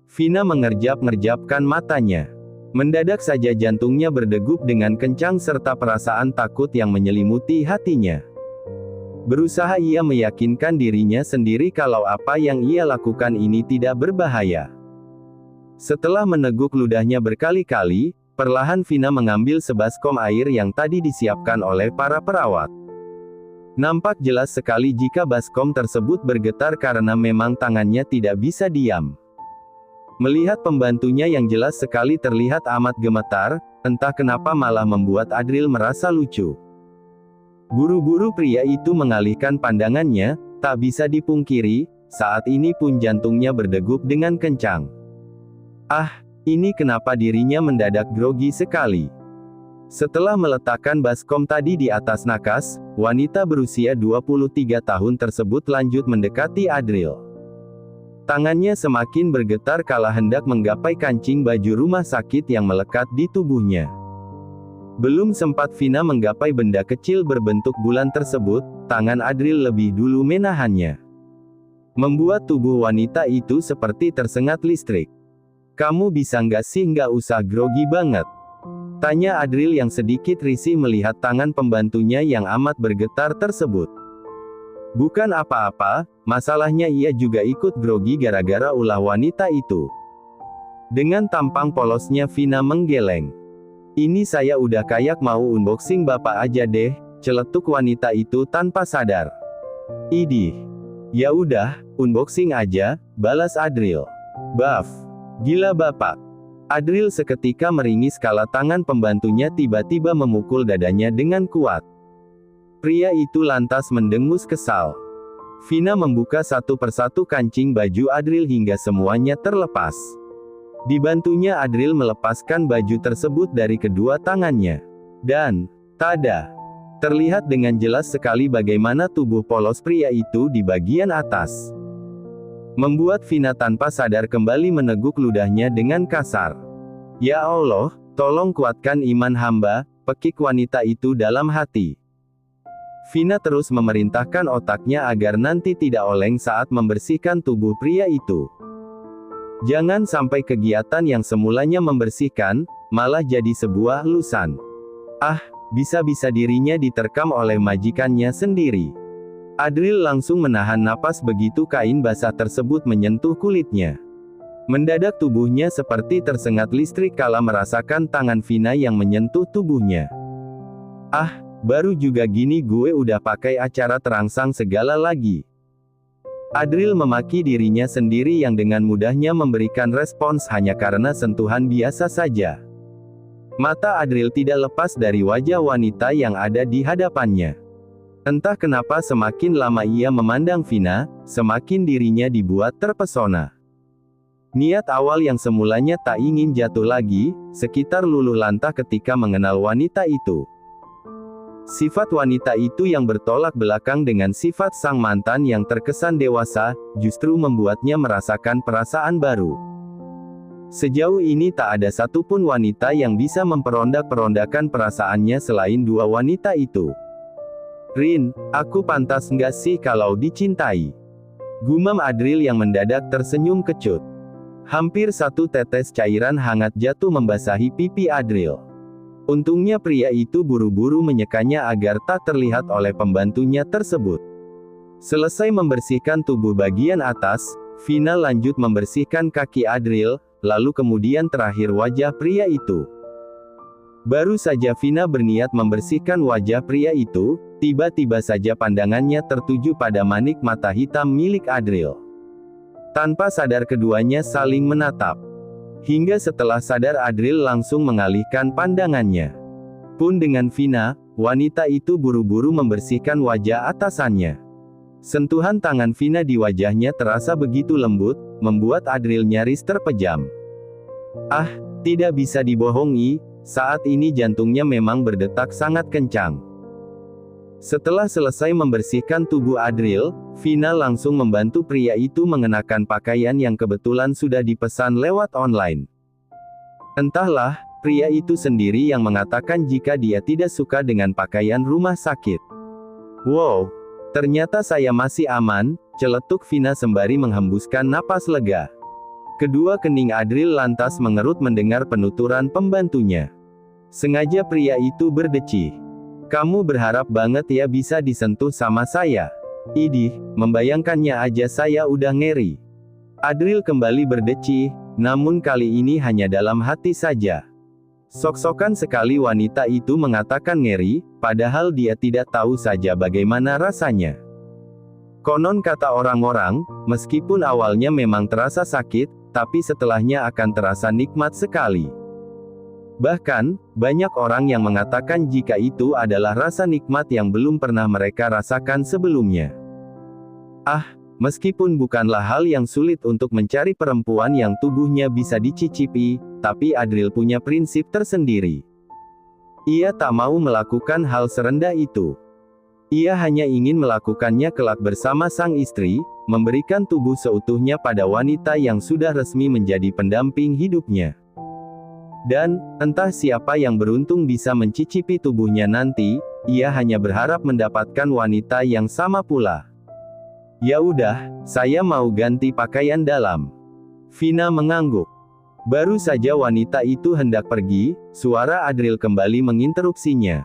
[SPEAKER 1] Vina mengerjap-ngerjapkan matanya. Mendadak saja jantungnya berdegup dengan kencang serta perasaan takut yang menyelimuti hatinya. Berusaha ia meyakinkan dirinya sendiri kalau apa yang ia lakukan ini tidak berbahaya. Setelah meneguk ludahnya berkali-kali, perlahan Vina mengambil sebaskom air yang tadi disiapkan oleh para perawat. Nampak jelas sekali jika baskom tersebut bergetar karena memang tangannya tidak bisa diam. Melihat pembantunya yang jelas sekali terlihat amat gemetar, entah kenapa malah membuat Adril merasa lucu. Buru-buru pria itu mengalihkan pandangannya, tak bisa dipungkiri, saat ini pun jantungnya berdegup dengan kencang. Ah, ini kenapa dirinya mendadak grogi sekali. Setelah meletakkan baskom tadi di atas nakas, wanita berusia 23 tahun tersebut lanjut mendekati Adril. Tangannya semakin bergetar kala hendak menggapai kancing baju rumah sakit yang melekat di tubuhnya. Belum sempat Vina menggapai benda kecil berbentuk bulan tersebut, tangan Adril lebih dulu menahannya. Membuat tubuh wanita itu seperti tersengat listrik. "Kamu bisa nggak sih nggak usah grogi banget?" tanya Adril yang sedikit risih melihat tangan pembantunya yang amat bergetar tersebut. "Bukan apa-apa, masalahnya ia juga ikut grogi gara-gara ulah wanita itu." Dengan tampang polosnya Vina menggeleng. "Ini saya udah kayak mau unboxing bapak aja deh," celetuk wanita itu tanpa sadar. "Idih. Ya udah, unboxing aja," balas Adril. "Baf. Gila bapak." Adril seketika meringis kala tangan pembantunya tiba-tiba memukul dadanya dengan kuat. Pria itu lantas mendengus kesal. Vina membuka satu persatu kancing baju Adril hingga semuanya terlepas. Dibantunya Adril melepaskan baju tersebut dari kedua tangannya. Dan, tada! Terlihat dengan jelas sekali bagaimana tubuh polos pria itu di bagian atas. Membuat Vina tanpa sadar kembali meneguk ludahnya dengan kasar. "Ya Allah, tolong kuatkan iman hamba," pekik wanita itu dalam hati. Vina terus memerintahkan otaknya agar nanti tidak oleng saat membersihkan tubuh pria itu. Jangan sampai kegiatan yang semulanya membersihkan, malah jadi sebuah lusan. Ah, bisa-bisa dirinya diterkam oleh majikannya sendiri. Adril langsung menahan napas begitu kain basah tersebut menyentuh kulitnya. Mendadak tubuhnya seperti tersengat listrik kala merasakan tangan Vina yang menyentuh tubuhnya. "Ah, baru juga gini gue udah pakai acara terangsang segala lagi." Adril memaki dirinya sendiri yang dengan mudahnya memberikan respons hanya karena sentuhan biasa saja. Mata Adril tidak lepas dari wajah wanita yang ada di hadapannya. Entah kenapa semakin lama ia memandang Vina, semakin dirinya dibuat terpesona. Niat awal yang semulanya tak ingin jatuh lagi, sekitar luluh lantah ketika mengenal wanita itu. Sifat wanita itu yang bertolak belakang dengan sifat sang mantan yang terkesan dewasa, justru membuatnya merasakan perasaan baru. Sejauh ini tak ada satupun wanita yang bisa memperondak-perondakan perasaannya selain dua wanita itu. "Rin, aku pantas nggak sih kalau dicintai?" gumam Adril yang mendadak tersenyum kecut. Hampir satu tetes cairan hangat jatuh membasahi pipi Adril. Untungnya pria itu buru-buru menyekanya agar tak terlihat oleh pembantunya tersebut. Selesai membersihkan tubuh bagian atas, Vina lanjut membersihkan kaki Adril, lalu kemudian terakhir wajah pria itu. Baru saja Vina berniat membersihkan wajah pria itu, tiba-tiba saja pandangannya tertuju pada manik mata hitam milik Adril. Tanpa sadar keduanya saling menatap. Hingga setelah sadar Adril langsung mengalihkan pandangannya. Pun dengan Vina, wanita itu buru-buru membersihkan wajah atasannya. Sentuhan tangan Vina di wajahnya terasa begitu lembut, membuat Adril nyaris terpejam. Ah, tidak bisa dibohongi, saat ini jantungnya memang berdetak sangat kencang. Setelah selesai membersihkan tubuh Adril, Vina langsung membantu pria itu mengenakan pakaian yang kebetulan sudah dipesan lewat online. Entahlah, pria itu sendiri yang mengatakan jika dia tidak suka dengan pakaian rumah sakit. "Wow, ternyata saya masih aman," celetuk Vina sembari menghembuskan napas lega. Kedua kening Adril lantas mengerut mendengar penuturan pembantunya. Sengaja pria itu berdecih. Kamu berharap banget ya bisa disentuh sama saya. Idih, membayangkannya aja saya udah ngeri. Adril kembali berdecih, namun kali ini hanya dalam hati saja. Sok-sokan sekali wanita itu mengatakan ngeri, padahal dia tidak tahu saja bagaimana rasanya. Konon kata orang-orang, meskipun awalnya memang terasa sakit, tapi setelahnya akan terasa nikmat sekali. Bahkan, banyak orang yang mengatakan jika itu adalah rasa nikmat yang belum pernah mereka rasakan sebelumnya. Meskipun bukanlah hal yang sulit untuk mencari perempuan yang tubuhnya bisa dicicipi, tapi Adril punya prinsip tersendiri. Ia tak mau melakukan hal serendah itu. Ia hanya ingin melakukannya kelak bersama sang istri, memberikan tubuh seutuhnya pada wanita yang sudah resmi menjadi pendamping hidupnya. Dan, entah siapa yang beruntung bisa mencicipi tubuhnya nanti, ia hanya berharap mendapatkan wanita yang sama pula. Ya udah, saya mau ganti pakaian dalam. Vina mengangguk. Baru saja wanita itu hendak pergi, suara Adril kembali menginterupsinya.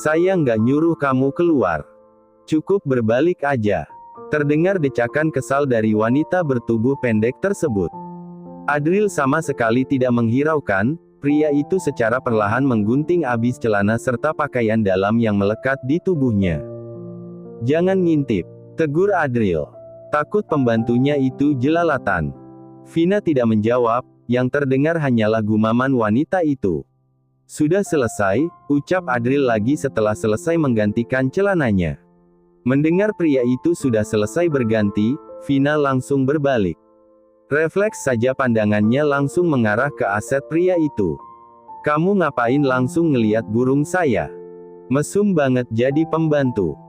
[SPEAKER 1] Saya nggak nyuruh kamu keluar. Cukup berbalik aja. Terdengar decakan kesal dari wanita bertubuh pendek tersebut. Adril sama sekali tidak menghiraukan, pria itu secara perlahan menggunting abis celana serta pakaian dalam yang melekat di tubuhnya. Jangan ngintip, tegur Adril. Takut pembantunya itu jelalatan. Vina tidak menjawab, yang terdengar hanyalah gumaman wanita itu. Sudah selesai, ucap Adril lagi setelah selesai menggantikan celananya. Mendengar pria itu sudah selesai berganti, Vina langsung berbalik. Refleks saja pandangannya langsung mengarah ke aset pria itu. Kamu ngapain langsung ngeliat burung saya? Mesum banget jadi pembantu.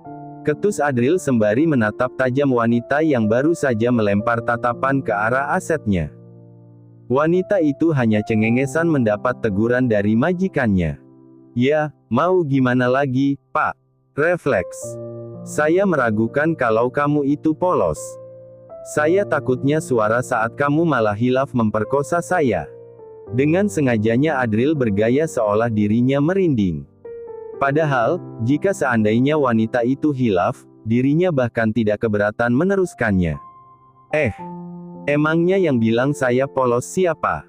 [SPEAKER 1] Ketus Adril sembari menatap tajam wanita yang baru saja melempar tatapan ke arah asetnya. Wanita itu hanya cengengesan mendapat teguran dari majikannya. Ya, mau gimana lagi, Pak? Refleks. Saya meragukan kalau kamu itu polos. Saya takutnya suara saat kamu malah hilaf memperkosa saya. Dengan sengajanya Adril bergaya seolah dirinya merinding. Padahal, jika seandainya wanita itu hilaf, dirinya bahkan tidak keberatan meneruskannya. Emangnya yang bilang saya polos siapa?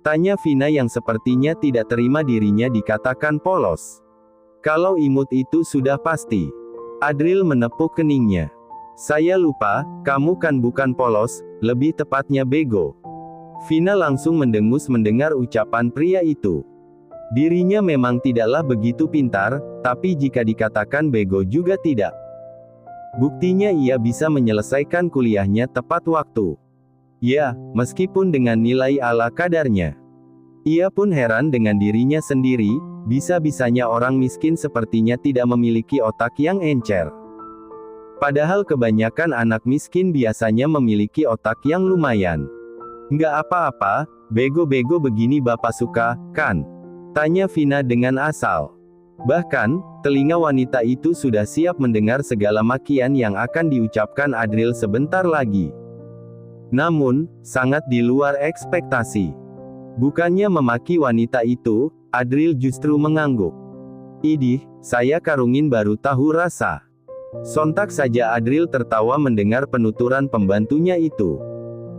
[SPEAKER 1] Tanya Vina yang sepertinya tidak terima dirinya dikatakan polos. Kalau imut itu sudah pasti. Adril menepuk keningnya. Saya lupa, kamu kan bukan polos, lebih tepatnya bego. Vina langsung mendengus mendengar ucapan pria itu. Dirinya memang tidaklah begitu pintar, tapi jika dikatakan bego juga tidak. Buktinya ia bisa menyelesaikan kuliahnya tepat waktu. Ya, meskipun dengan nilai ala kadarnya. Ia pun heran dengan dirinya sendiri, bisa-bisanya orang miskin sepertinya tidak memiliki otak yang encer. Padahal kebanyakan anak miskin biasanya memiliki otak yang lumayan. Nggak apa-apa, bego-bego begini bapak suka, kan? Tanya Vina dengan asal. Bahkan, telinga wanita itu sudah siap mendengar segala makian yang akan diucapkan Adril sebentar lagi. Namun, sangat di luar ekspektasi. Bukannya memaki wanita itu, Adril justru mengangguk. Idih, saya karungin baru tahu rasa. Sontak saja Adril tertawa mendengar penuturan pembantunya itu.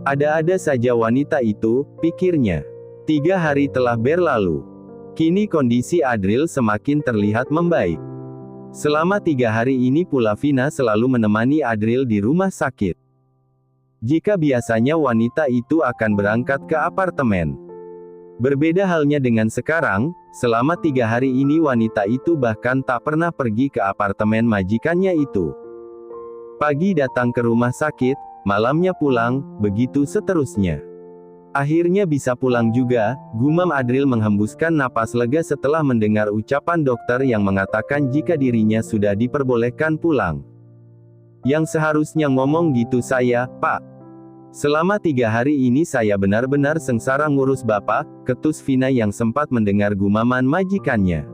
[SPEAKER 1] Ada-ada saja wanita itu, pikirnya. 3 hari telah berlalu. Kini kondisi Adril semakin terlihat membaik. Selama 3 hari ini pula Vina selalu menemani Adril di rumah sakit. Jika biasanya wanita itu akan berangkat ke apartemen. Berbeda halnya dengan sekarang, selama 3 hari ini wanita itu bahkan tak pernah pergi ke apartemen majikannya itu. Pagi datang ke rumah sakit, malamnya pulang, begitu seterusnya. Akhirnya bisa pulang juga, gumam Adril menghembuskan napas lega setelah mendengar ucapan dokter yang mengatakan jika dirinya sudah diperbolehkan pulang. Yang seharusnya ngomong gitu saya, Pak. Selama 3 hari ini saya benar-benar sengsara ngurus Bapak, ketus Vina yang sempat mendengar gumaman majikannya.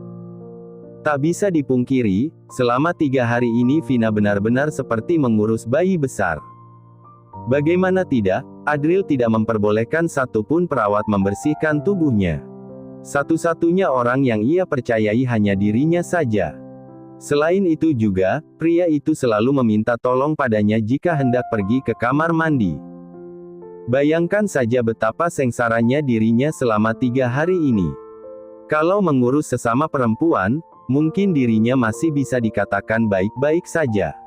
[SPEAKER 1] Tak bisa dipungkiri, selama 3 hari ini Vina benar-benar seperti mengurus bayi besar. Bagaimana tidak, Adril tidak memperbolehkan satupun perawat membersihkan tubuhnya. Satu-satunya orang yang ia percayai hanya dirinya saja. Selain itu juga, pria itu selalu meminta tolong padanya jika hendak pergi ke kamar mandi. Bayangkan saja betapa sengsaranya dirinya selama 3 hari ini. Kalau mengurus sesama perempuan, mungkin dirinya masih bisa dikatakan baik-baik saja.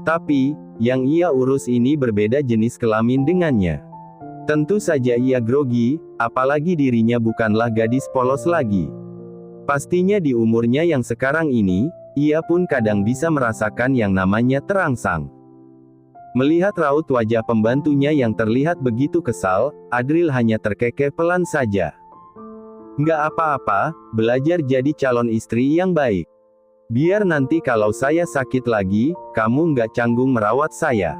[SPEAKER 1] Tapi, yang ia urus ini berbeda jenis kelamin dengannya. Tentu saja ia grogi, apalagi dirinya bukanlah gadis polos lagi. Pastinya di umurnya yang sekarang ini, ia pun kadang bisa merasakan yang namanya terangsang. Melihat raut wajah pembantunya yang terlihat begitu kesal, Adril hanya terkekeh pelan saja. Nggak apa-apa, belajar jadi calon istri yang baik. Biar nanti kalau saya sakit lagi, kamu nggak canggung merawat saya.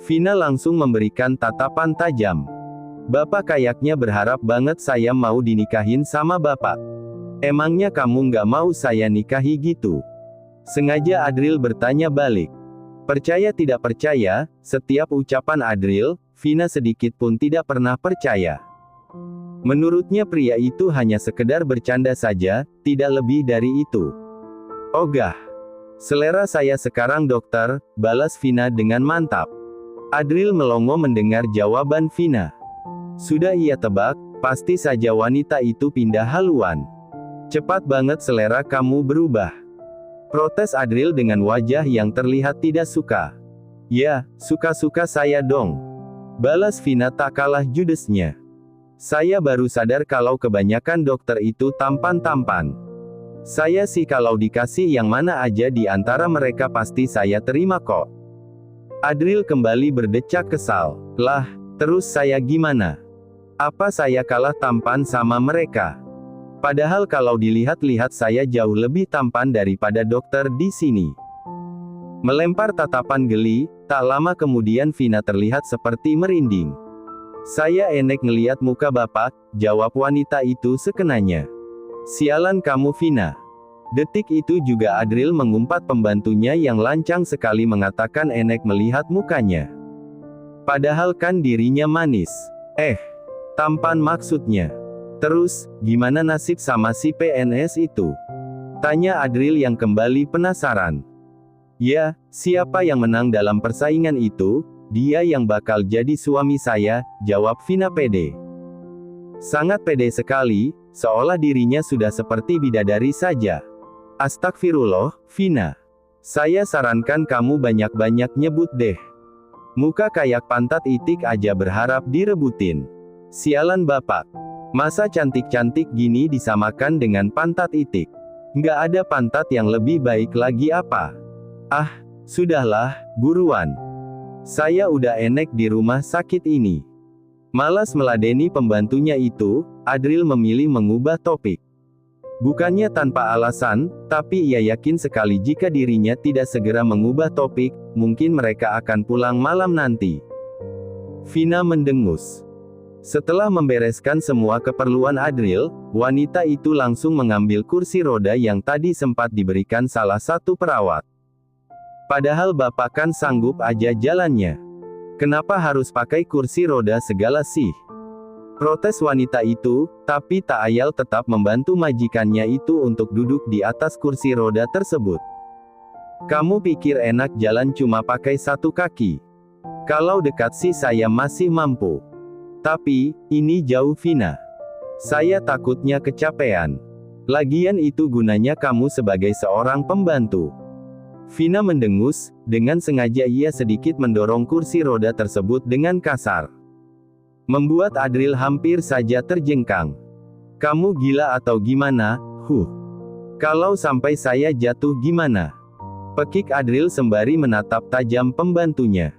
[SPEAKER 1] Vina langsung memberikan tatapan tajam. Bapak kayaknya berharap banget saya mau dinikahin sama bapak. Emangnya kamu nggak mau saya nikahi gitu? Sengaja Adril bertanya balik. Percaya tidak percaya, setiap ucapan Adril, Vina sedikit pun tidak pernah percaya. Menurutnya pria itu hanya sekedar bercanda saja, tidak lebih dari itu. Ogah. Selera saya sekarang dokter, balas Vina dengan mantap. Adril melongo mendengar jawaban Vina. Sudah ia tebak, pasti saja wanita itu pindah haluan. Cepat banget selera kamu berubah. Protes Adril dengan wajah yang terlihat tidak suka. Ya, suka-suka saya dong. Balas Vina tak kalah judesnya. Saya baru sadar kalau kebanyakan dokter itu tampan-tampan. Saya sih kalau dikasih yang mana aja di antara mereka pasti saya terima kok. Adril kembali berdecak kesal. Lah, terus saya gimana? Apa saya kalah tampan sama mereka? Padahal kalau dilihat-lihat saya jauh lebih tampan daripada dokter di sini. Melempar tatapan geli, tak lama kemudian Vina terlihat seperti merinding. Saya enek ngeliat muka bapak, jawab wanita itu sekenanya. Sialan kamu Vina. Detik itu juga Adril mengumpat pembantunya yang lancang sekali mengatakan enek melihat mukanya. Padahal kan dirinya manis. Tampan maksudnya. Terus, gimana nasib sama si PNS itu? Tanya Adril yang kembali penasaran. Ya, siapa yang menang dalam persaingan itu? Dia yang bakal jadi suami saya, jawab Vina pede. Sangat pede sekali, seolah dirinya sudah seperti bidadari saja. Astagfirullah, Vina. Saya sarankan kamu banyak-banyak nyebut deh. Muka kayak pantat itik aja berharap direbutin. Sialan bapak. Masa cantik-cantik gini disamakan dengan pantat itik? Nggak ada pantat yang lebih baik lagi apa? Ah, sudahlah, buruan. Saya udah enek di rumah sakit ini. Malas meladeni pembantunya itu, Adril memilih mengubah topik. Bukannya tanpa alasan, tapi ia yakin sekali jika dirinya tidak segera mengubah topik, mungkin mereka akan pulang malam nanti. Vina mendengus. Setelah membereskan semua keperluan Adril, wanita itu langsung mengambil kursi roda yang tadi sempat diberikan salah satu perawat. Padahal bapak kan sanggup aja jalannya. Kenapa harus pakai kursi roda segala sih? Protes wanita itu, tapi tak ayal tetap membantu majikannya itu untuk duduk di atas kursi roda tersebut. Kamu pikir enak jalan cuma pakai satu kaki? Kalau dekat sih saya masih mampu. Tapi, ini jauh Vina. Saya takutnya kecapean. Lagian itu gunanya kamu sebagai seorang pembantu. Vina mendengus, dengan sengaja ia sedikit mendorong kursi roda tersebut dengan kasar. Membuat Adril hampir saja terjengkang. Kamu gila atau gimana? Kalau sampai saya jatuh gimana? Pekik Adril sembari menatap tajam pembantunya.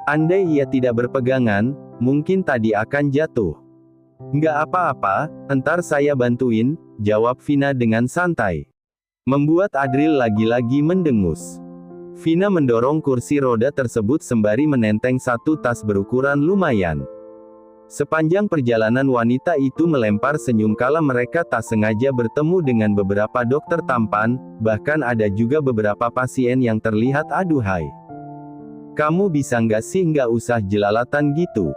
[SPEAKER 1] Andai ia tidak berpegangan, mungkin tadi akan jatuh. Nggak apa-apa, entar saya bantuin, jawab Vina dengan santai. Membuat Adril lagi-lagi mendengus. Vina mendorong kursi roda tersebut sembari menenteng satu tas berukuran lumayan. Sepanjang perjalanan wanita itu melempar senyum kala mereka tak sengaja bertemu dengan beberapa dokter tampan, bahkan ada juga beberapa pasien yang terlihat aduhai. Kamu bisa nggak sih nggak usah jelalatan gitu?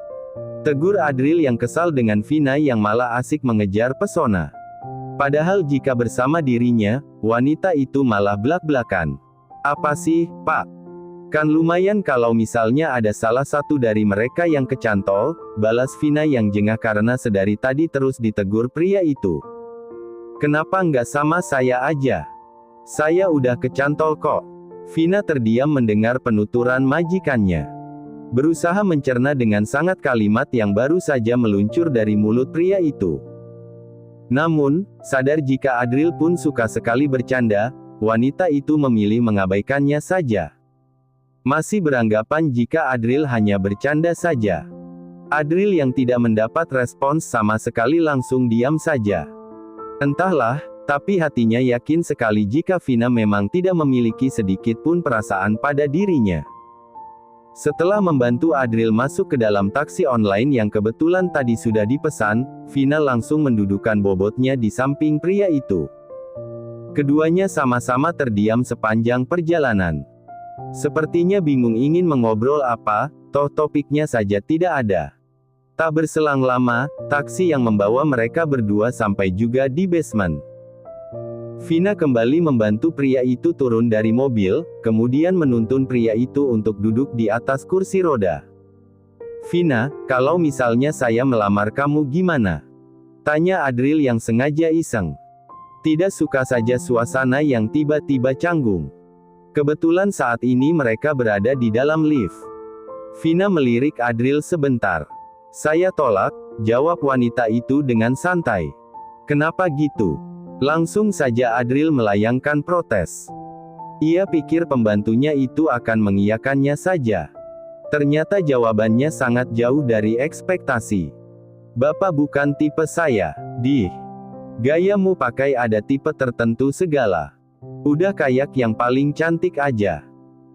[SPEAKER 1] Tegur Adril yang kesal dengan Vina yang malah asik mengejar pesona. Padahal jika bersama dirinya, wanita itu malah blak-blakan. Apa sih, Pak? Kan lumayan kalau misalnya ada salah satu dari mereka yang kecantol, balas Vina yang jengah karena sedari tadi terus ditegur pria itu. Kenapa nggak sama saya aja? Saya udah kecantol kok. Vina terdiam mendengar penuturan majikannya. Berusaha mencerna dengan sangat kalimat yang baru saja meluncur dari mulut pria itu. Namun, sadar jika Adril pun suka sekali bercanda, wanita itu memilih mengabaikannya saja. Masih beranggapan jika Adril hanya bercanda saja. Adril yang tidak mendapat respons sama sekali langsung diam saja. Entahlah, tapi hatinya yakin sekali jika Vina memang tidak memiliki sedikit pun perasaan pada dirinya. Setelah membantu Adril masuk ke dalam taksi online yang kebetulan tadi sudah dipesan, Vina langsung mendudukan bobotnya di samping pria itu. Keduanya sama-sama terdiam sepanjang perjalanan. Sepertinya bingung ingin mengobrol apa, toh topiknya saja tidak ada. Tak berselang lama, taksi yang membawa mereka berdua sampai juga di basement. Vina kembali membantu pria itu turun dari mobil, kemudian menuntun pria itu untuk duduk di atas kursi roda. Vina, kalau misalnya saya melamar kamu gimana? Tanya Adril yang sengaja iseng. Tidak suka saja suasana yang tiba-tiba canggung. Kebetulan saat ini mereka berada di dalam lift. Vina melirik Adril sebentar. Saya tolak, jawab wanita itu dengan santai. Kenapa gitu? Langsung saja Adril melayangkan protes. Ia pikir pembantunya itu akan mengiyakannya saja. Ternyata jawabannya sangat jauh dari ekspektasi. Bapak bukan tipe saya. Gayamu pakai ada tipe tertentu segala. Udah kayak yang paling cantik aja.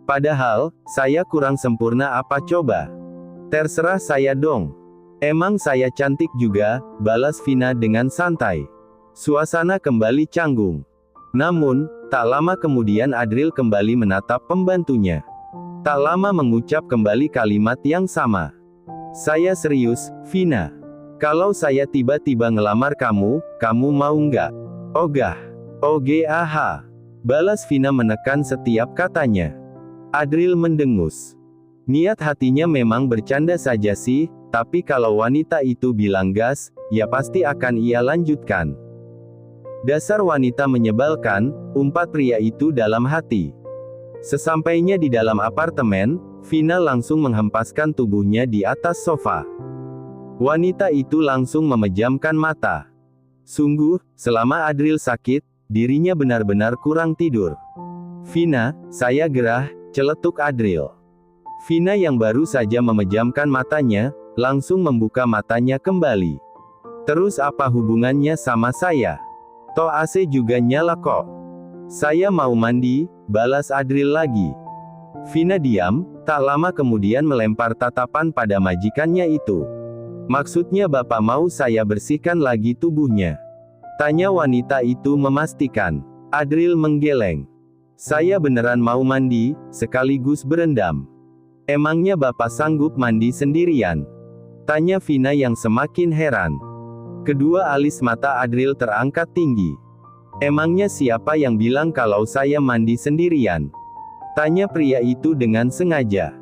[SPEAKER 1] Padahal, saya kurang sempurna apa coba? Terserah saya dong. Emang saya cantik juga, balas Vina dengan santai. Suasana kembali canggung. Namun, tak lama kemudian Adril kembali menatap pembantunya. Tak lama mengucap kembali kalimat yang sama. Saya serius, Vina. Kalau saya tiba-tiba ngelamar kamu, kamu mau nggak? Ogah. Ogah. Balas Vina menekan setiap katanya. Adril mendengus. Niat hatinya memang bercanda saja sih, tapi kalau wanita itu bilang gas, ya pasti akan ia lanjutkan. Dasar wanita menyebalkan, umpat pria itu dalam hati. Sesampainya di dalam apartemen, Vina langsung menghempaskan tubuhnya di atas sofa. Wanita itu langsung memejamkan mata. Sungguh, selama Adril sakit, dirinya benar-benar kurang tidur. Vina, saya gerah, celetuk Adril. Vina yang baru saja memejamkan matanya, langsung membuka matanya kembali. Terus apa hubungannya sama saya? Toh AC juga nyala kok. Saya mau mandi, balas Adril lagi. Vina diam, tak lama kemudian melempar tatapan pada majikannya itu. Maksudnya bapak mau saya bersihkan lagi tubuhnya? Tanya wanita itu memastikan. Adril menggeleng. Saya beneran mau mandi, sekaligus berendam. Emangnya bapak sanggup mandi sendirian? Tanya Vina yang semakin heran. Kedua alis mata Adril terangkat tinggi. Emangnya siapa yang bilang kalau saya mandi sendirian? Tanya pria itu dengan sengaja.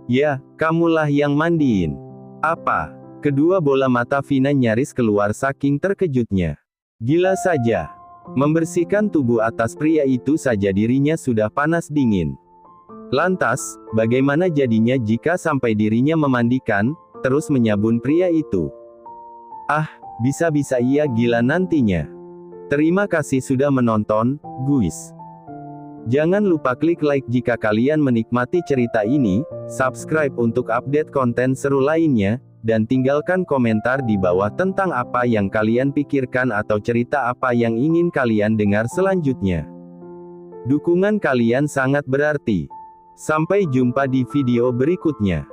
[SPEAKER 1] Ya, kamulah yang mandiin. Apa? Kedua bola mata Vina nyaris keluar saking terkejutnya. Gila saja. Membersihkan tubuh atas pria itu saja dirinya sudah panas dingin. Lantas, bagaimana jadinya jika sampai dirinya memandikan, terus menyabun pria itu? Ah, bisa-bisa ia gila nantinya. Terima kasih sudah menonton, guys. Jangan lupa klik like jika kalian menikmati cerita ini, subscribe untuk update konten seru lainnya, dan tinggalkan komentar di bawah tentang apa yang kalian pikirkan atau cerita apa yang ingin kalian dengar selanjutnya. Dukungan kalian sangat berarti. Sampai jumpa di video berikutnya.